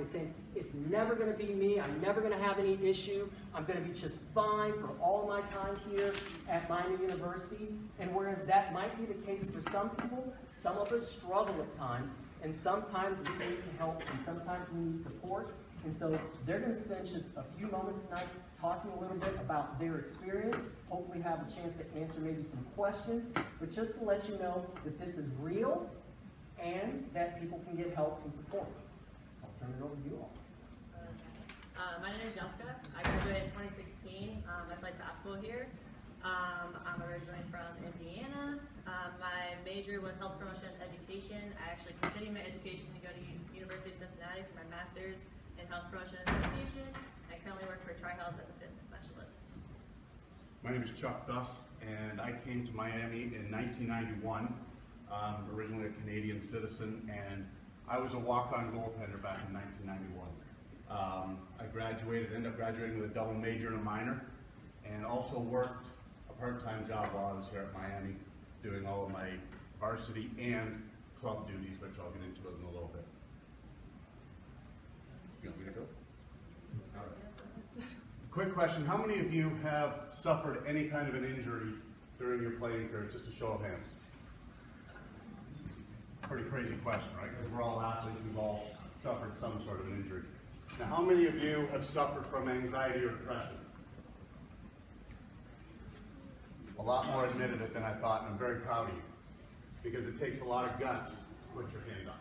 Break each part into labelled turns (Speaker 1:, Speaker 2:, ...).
Speaker 1: They think it's never going to be me. I'm never going to have any issue. I'm going to be just fine for all my time here at Miami University. And whereas that might be the case for some people, some of us struggle at times, and sometimes we need help, and sometimes we need support. And so they're going to spend just a few moments tonight talking a little bit about their experience, hopefully have a chance to answer maybe some questions, but just to let you know that this is real and that people can get help and support. So I'll turn it over to you all.
Speaker 2: My name is Jessica. I graduated in 2016. I played basketball here. I'm originally from Indiana. My major was health promotion and education. I actually continued my education to go to University of Cincinnati for my master's in health promotion and education. I currently work for TriHealth as a fitness specialist.
Speaker 3: My name is Chuck Thus, and I came to Miami in 1991. Originally a Canadian citizen, and I was a walk-on goaltender back in 1991. I ended up graduating with a double major and a minor, and also worked a part-time job while I was here at Miami, doing all of my varsity and club duties, which I'll get into in a little bit. You want me to go? All right. Quick question, how many of you have suffered any kind of an injury during your playing career? Just a show of hands. Pretty crazy question, right? Because we're all athletes, we've all suffered some sort of an injury. Now, how many of you have suffered from anxiety or depression? A lot more admitted it than I thought, and I'm very proud of you, because it takes a lot of guts to put your hand up.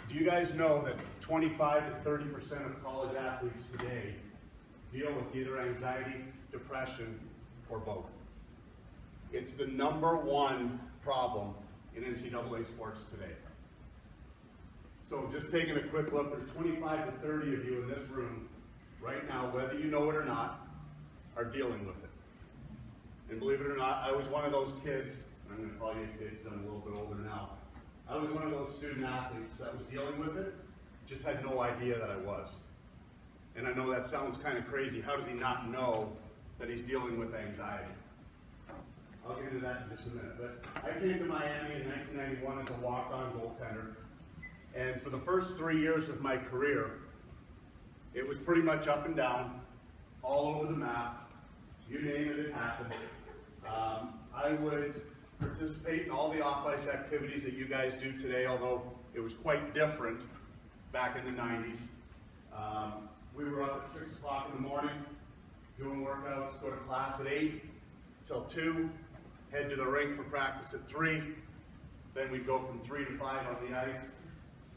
Speaker 3: Do you guys know that 25 to 30% of college athletes today deal with either anxiety, depression, or both? It's the #1 problem in NCAA sports today. So just taking a quick look, there's 25 to 30 of you in this room right now, whether you know it or not, are dealing with it. And believe it or not, I was one of those kids, and I'm going to call you kids, I'm a little bit older now. I was one of those student athletes that was dealing with it, just had no idea that I was. And I know that sounds kind of crazy. How does he not know that he's dealing with anxiety? I'll get into that in just a minute. But I came to Miami in 1991 as a walk-on goaltender. And for the first 3 years of my career, it was pretty much up and down, all over the map. You name it, it happened. I would participate in all the off-ice activities that you guys do today, although it was quite different back in the 90s. We were up at 6 o'clock in the morning, doing workouts, go to class at 8 till 2, head to the rink for practice at 3. Then we'd go from 3 to 5 on the ice,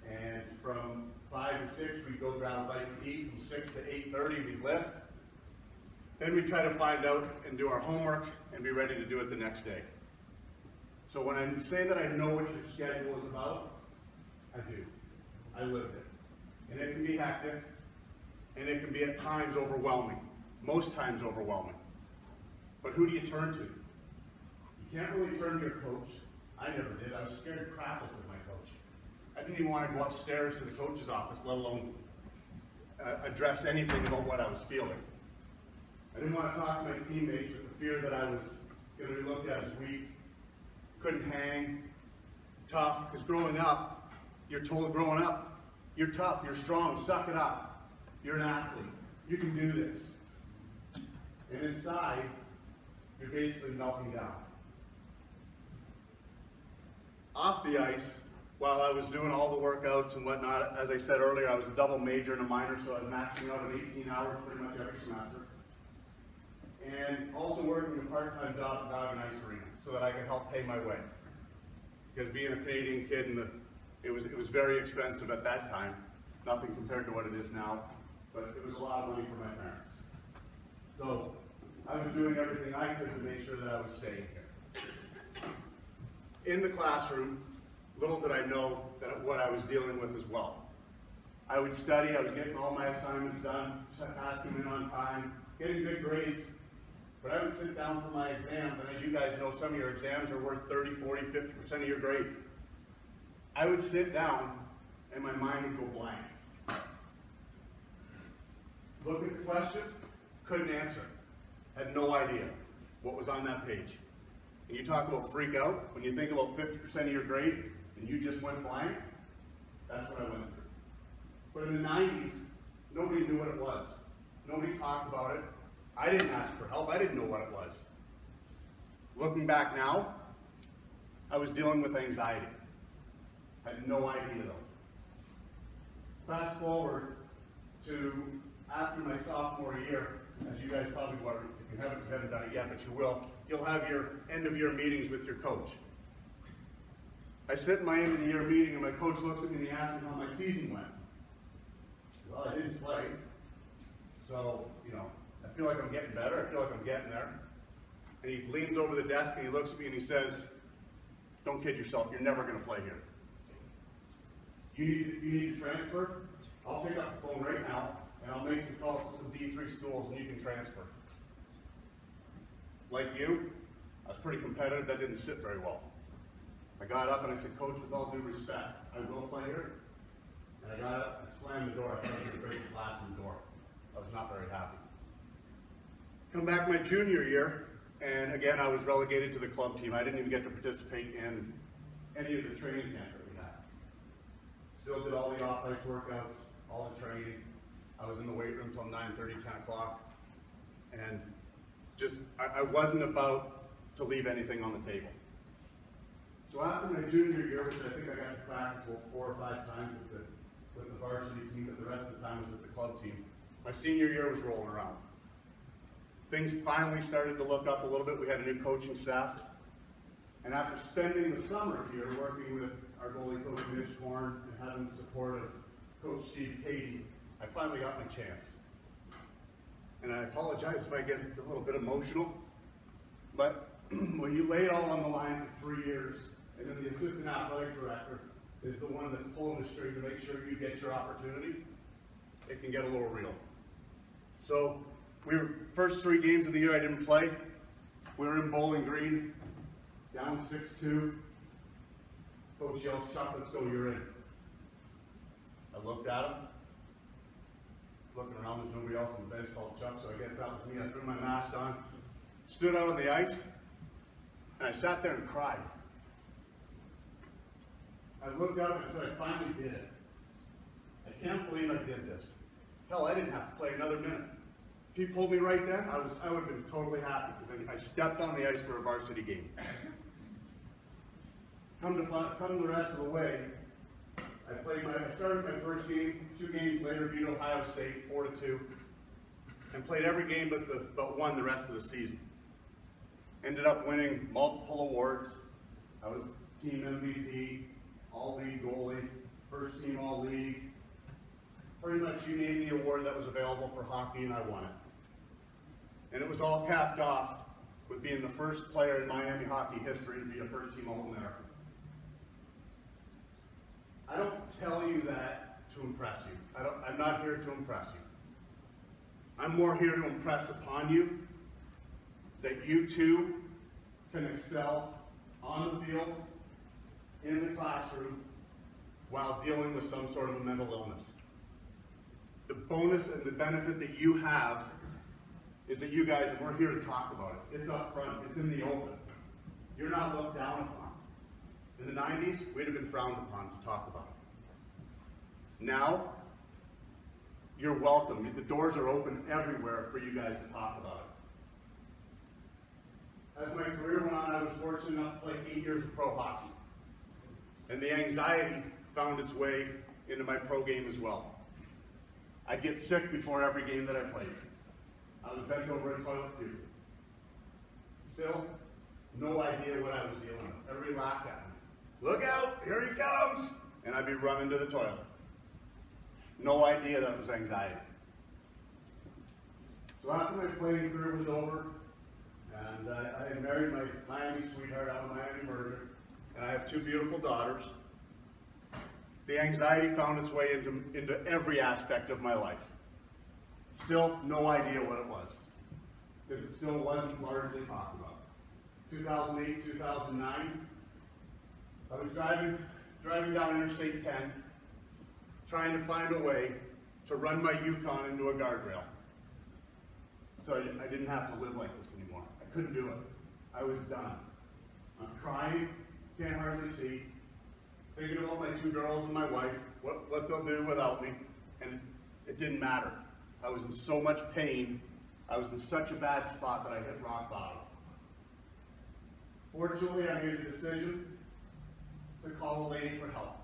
Speaker 3: and from 5 to 6 we'd go grab a bite to eat. From 6 to 8:30 we'd lift. Then we'd try to find out and do our homework and be ready to do it the next day. So when I say that I know what your schedule is about, I do. I live it. And it can be hectic, and it can be at times overwhelming, most times overwhelming. But who do you turn to? You can't really turn to your coach. I never did. I was scared crapless of my coach. I didn't even want to go upstairs to the coach's office, let alone address anything about what I was feeling. I didn't want to talk to my teammates with the fear that I was going to be looked at as weak, couldn't hang, tough, because growing up, you're told growing up, you're tough, you're strong, suck it up, you're an athlete, you can do this. And inside, you're basically melting down. Off the ice, while I was doing all the workouts and whatnot, as I said earlier, I was a double major and a minor, so I was maxing out at 18 hours pretty much every semester. And also working a part-time job at Dog and Ice Arena so that I could help pay my way. Because being a Canadian kid, it was very expensive at that time. Nothing compared to what it is now, but it was a lot of money for my parents. So I was doing everything I could to make sure that I was staying here. In the classroom, little did I know that what I was dealing with as well. I would study, I was getting all my assignments done, passing them in on time, getting good grades, but I would sit down for my exams, and as you guys know, some of your exams are worth 30, 40, 50% of your grade. I would sit down, and my mind would go blank. Look at the questions, couldn't answer. Had no idea what was on that page. And you talk about freak out, when you think about 50% of your grade, and you just went blank, that's what I went through. 90s, nobody knew what it was. Nobody talked about it. I didn't ask for help. I didn't know what it was. Looking back now, I was dealing with anxiety. I had no idea though. Fast forward to after my sophomore year, as you guys probably will, if you haven't done it yet, but you will, you'll have your end of year meetings with your coach. I sit in my end of the year meeting and my coach looks at me and he asks me how my season went. Well, I didn't play, so, I feel like I'm getting better, I feel like I'm getting there. And he leans over the desk and he looks at me and he says, don't kid yourself, you're never going to play here. You need to transfer? I'll pick up the phone right now and I'll make some calls to some D3 schools and you can transfer. Like you, I was pretty competitive, that didn't sit very well. I got up and I said, Coach, with all due respect, I will play here. And I got up and slammed the door. I thought I was going to break the glass in the door. I was not very happy. Come back my junior year, and again, I was relegated to the club team. I didn't even get to participate in any of the training camp that we had. Still did all the off-ice workouts, all the training. I was in the weight room till 9:30, 10 o'clock. And just, I wasn't about to leave anything on the table. So after my junior year, which I think I got to practice 4 or 5 times with the varsity team, but the rest of the time was with the club team, my senior year was rolling around. Things finally started to look up a little bit. We had a new coaching staff. And after spending the summer here working with our goalie coach Mitch Horn and having the support of Coach Steve Cady, I finally got my chance. And I apologize if I get a little bit emotional, but when you lay it all on the line for 3 years, and then the assistant athletic director is the one that's pulling the string to make sure you get your opportunity, it can get a little real. So, first 3 games of the year I didn't play. We were in Bowling Green, down 6-2. Coach yells, Chuck, let's go, you're in. I looked at him, looking around, there's nobody else on the bench called Chuck, so I guess that was me. I threw my mask on, stood out on the ice, and I sat there and cried. I looked up and I said, I finally did it. I can't believe I did this. Hell, I didn't have to play another minute. If he pulled me right then, I would have been totally happy because I stepped on the ice for a varsity game. Come the rest of the way, I started my first game, 2 games later, beat Ohio State 4-2, and played every game but one the rest of the season. Ended up winning multiple awards. I was team MVP, all-league goalie, first team all-league. Pretty much you name the award that was available for hockey and I won it. And it was all capped off with being the first player in Miami hockey history to be a first-team All-American. I don't tell you that to impress you. I'm not here to impress you. I'm more here to impress upon you that you too can excel on the field, in the classroom, while dealing with some sort of a mental illness. The bonus and the benefit that you have is that you guys, and we're here to talk about it. It's up front, it's in the open. You're not looked down upon. In the 90s, we'd have been frowned upon to talk about it. Now, you're welcome. The doors are open everywhere for you guys to talk about it. As my career went on, I was fortunate enough to play 8 years of pro hockey. And the anxiety found its way into my pro game as well. I'd get sick before every game that I played. I was bent over a toilet tube. Still, no idea what I was dealing with. Everybody laughed at me. Look out, here he comes! And I'd be running to the toilet. No idea that it was anxiety. So after my playing career was over, and I had married my Miami sweetheart out of Miami Merger, and I have 2 beautiful daughters, the anxiety found its way into every aspect of my life. Still, no idea what it was, because it still wasn't largely talked about. 2008, 2009, I was driving down Interstate 10, trying to find a way to run my Yukon into a guardrail. So I didn't have to live like this anymore. I couldn't do it. I was done. I'm crying, can't hardly see, thinking about my 2 girls and my wife, what they'll do without me, and it didn't matter. I was in so much pain. I was in such a bad spot that I hit rock bottom. Fortunately, I made a decision to call a lady for help.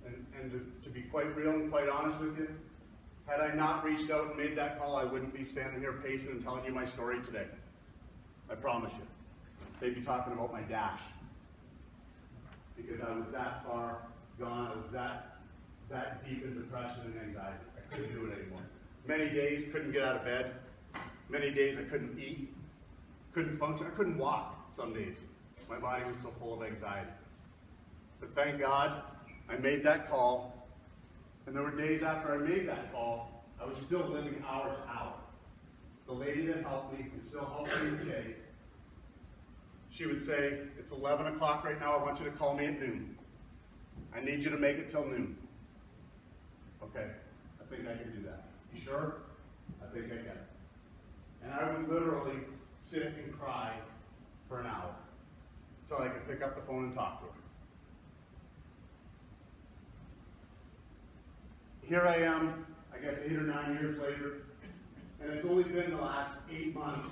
Speaker 3: And to be quite real and quite honest with you, had I not reached out and made that call, I wouldn't be standing here pacing and telling you my story today. I promise you. They'd be talking about my dash. Because I was that far gone, I was that deep in depression and anxiety. I couldn't do it anymore. Many days, couldn't get out of bed. Many days I couldn't eat, couldn't function, I couldn't walk some days. My body was so full of anxiety. But thank God, I made that call, and there were days after I made that call, I was still living hour to hour. The lady that helped me and still helps me today, she would say, it's 11 o'clock right now, I want you to call me at noon. I need you to make it till noon. Okay, I think I can do that. You sure? I think I can. And I would literally sit and cry for an hour until I could pick up the phone and talk to her. Here I am, I guess 8 or 9 years later, and it's only been the last 8 months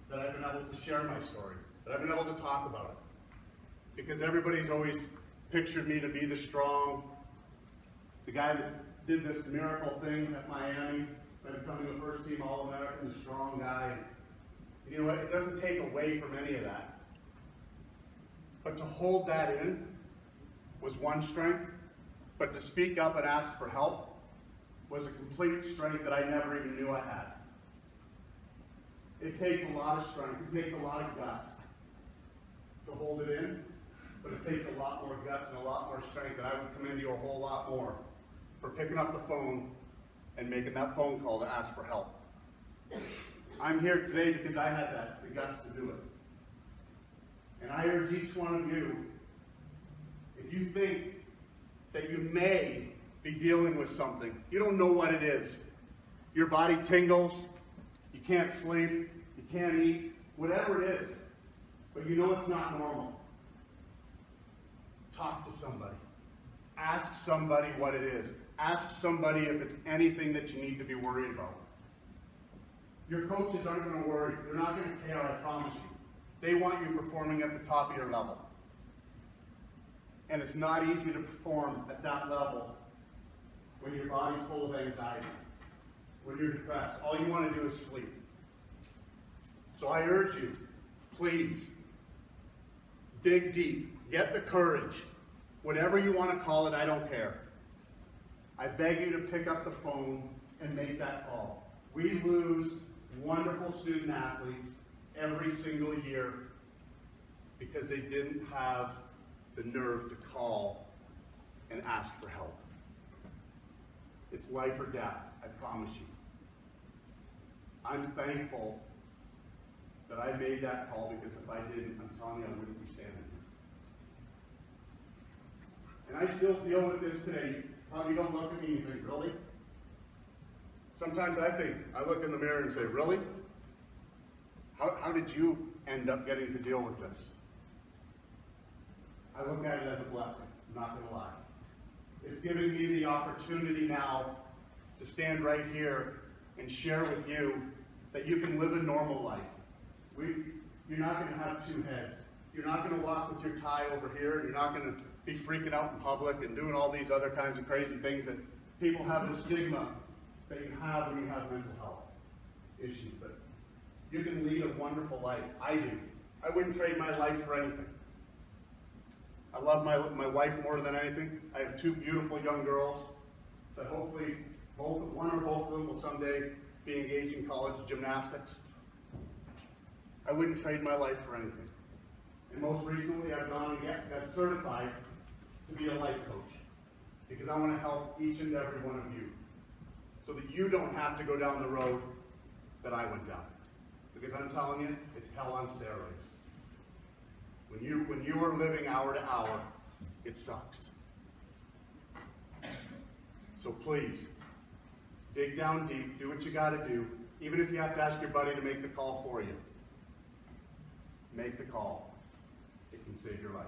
Speaker 3: that I've been able to share my story, that I've been able to talk about it. Because everybody's always pictured me to be the strong, the guy that did this miracle thing at Miami, by becoming the first team All-American, the strong guy. And you know what, it doesn't take away from any of that. But to hold that in was one strength, but to speak up and ask for help was a complete strength that I never even knew I had. It takes a lot of strength, it takes a lot of guts to hold it in, but it takes a lot more guts and a lot more strength, and I would commend you a whole lot more for picking up the phone and making that phone call to ask for help. I'm here today because I had the guts to do it. And I urge each one of you, if you think that you may be dealing with something, you don't know what it is, your body tingles, you can't sleep, you can't eat, whatever it is, but you know it's not normal, talk to somebody. Ask somebody what it is. Ask somebody if it's anything that you need to be worried about. Your coaches aren't going to worry. They're not going to care, I promise you. They want you performing at the top of your level. And it's not easy to perform at that level when your body's full of anxiety, when you're depressed. All you want to do is sleep. So I urge you, please, dig deep. Get the courage. Whatever you want to call it, I don't care. I beg you to pick up the phone and make that call. We lose wonderful student athletes every single year because they didn't have the nerve to call and ask for help. It's life or death, I promise you. I'm thankful that I made that call because if I didn't, I'm telling you, I wouldn't be standing here. And I still deal with this today. Probably don't look at me and you think, really? Sometimes I look in the mirror and say, really? How did you end up getting to deal with this? I look at it as a blessing, I'm not going to lie. It's giving me the opportunity now to stand right here and share with you that you can live a normal life. You're not going to have two heads. You're not going to walk with your tie over here, and you're not going to be freaking out in public and doing all these other kinds of crazy things that people have the stigma that you have when you have mental health issues. But you can lead a wonderful life. I do. I wouldn't trade my life for anything. I love my wife more than anything. I have two beautiful young girls that hopefully one or both of them will someday be engaged in college gymnastics. I wouldn't trade my life for anything. And most recently, I've gone and got certified to be a life coach because I want to help each and every one of you so that you don't have to go down the road that I went down. Because I'm telling you, it's hell on steroids. When you are living hour to hour, it sucks. So please, dig down deep, do what you got to do, even if you have to ask your buddy to make the call for you. Make the call. It can save your life.